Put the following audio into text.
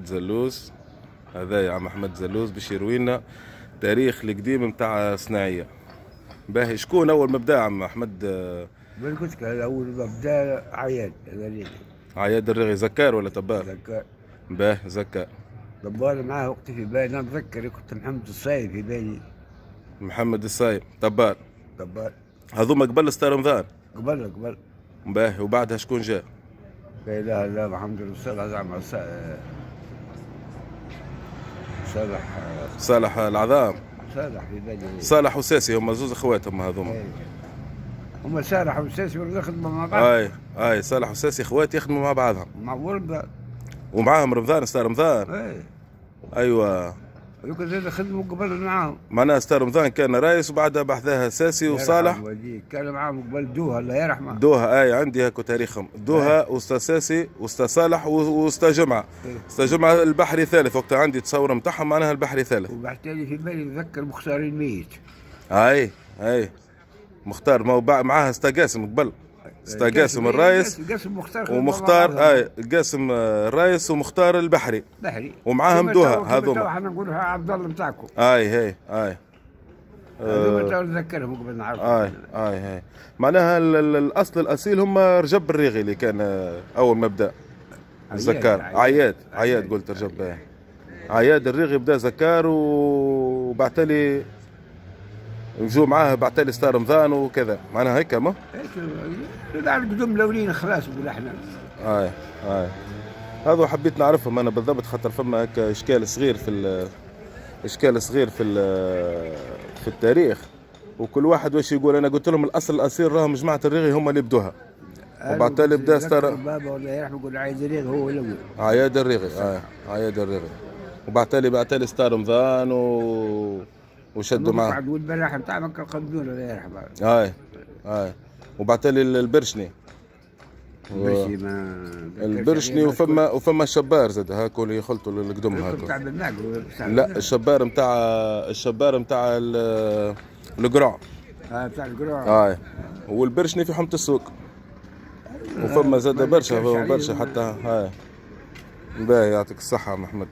زلوز. هذا يا عم احمد زلوز باش يروي لنا تاريخ القديم نتاع صناعيه. باهي شكون اول مبدا عم احمد؟ من قلت لك اول مبدا عياد الريغي. عياد الرغي زكار ولا تبار؟ زكار. باه زكار. دبار معاه وقتي في بالي، انا نتذكر كنت محمد الصايب في بالي. محمد الصايب تبار. دبار. هذوما قبل ستار رمضان. قبل. باهي وبعدها شكون جاء؟ لا اله الا الله محمد رسول الله زعما صالح. صالح العظام. صالح في بالي. صالح وساسي هما زوز اخواتهم هذوما. هما صالح وساسي يخدموا مع بعض. اي صالح وساسي اخوات يخدموا مع بعضهم. مع ورده. ومعاهم رمضان ستار رمضان. ايوه. هذوك زاد خدموا قبل معاهم. معناها ستار رمضان كان رايس وبعدها بحذاها ساسي وصالح. كان معاهم قبل دوها الله يرحمه. دوها عندي هاكو تاريخهم. دوها وستا ساسي وستا صالح وستا جمعه. ستا جمعه البحري ثالث وقتها عندي تصور نتاعهم معناها البحري ثالث. وبعتالي في بالي نتذكر مختار الميت. اي مختار ما هو معاها ستا قاسم قبل. ستا قاسم الرايس. قاسم مختار ومختار قاسم الرايس ومختار البحري. ومعاهم دوها هذوما. احنا نقولها عبد الله نتاعكم. هاي هذوما نذكرهم قبل نعرف. هاي معناها الاصل الاصيل هم رجب الريغي اللي كان اول مبدا. زكار عياد قلت رجب. عياد الريغي بدا زكار وبعتلي يجوا معاه بعتلي ستار رمضان وكذا معناها هيك ما؟ هيك القدوم الاولين خلاص نقول احنا. هذا حبيت نعرفهم انا بالضبط خاطر فما هكا اشكال صغير في التاريخ وكل واحد واش يقول. انا قلت لهم الاصل الاصيل راهم جماعه الريغي هم اللي بدوها وبعتالي بدا ستار. بابا ولا يرحمه يقول عياد الريغي هو الاول. عياد الريغي وبعتالي ستار رمضان وشدوا معاه. المقعد والبراح نتاع مكة القندون الله يرحمه. وبعتالي البرشني. البرشني وفما الشبار زاد هاكو اللي يخلطوا القدم هاكو. لا الشبار نتاع القرع. بتاع القرع. والبرشني في حمة السوق. وفما زاد برشا حتى. باهي يعطيك الصحة محمد.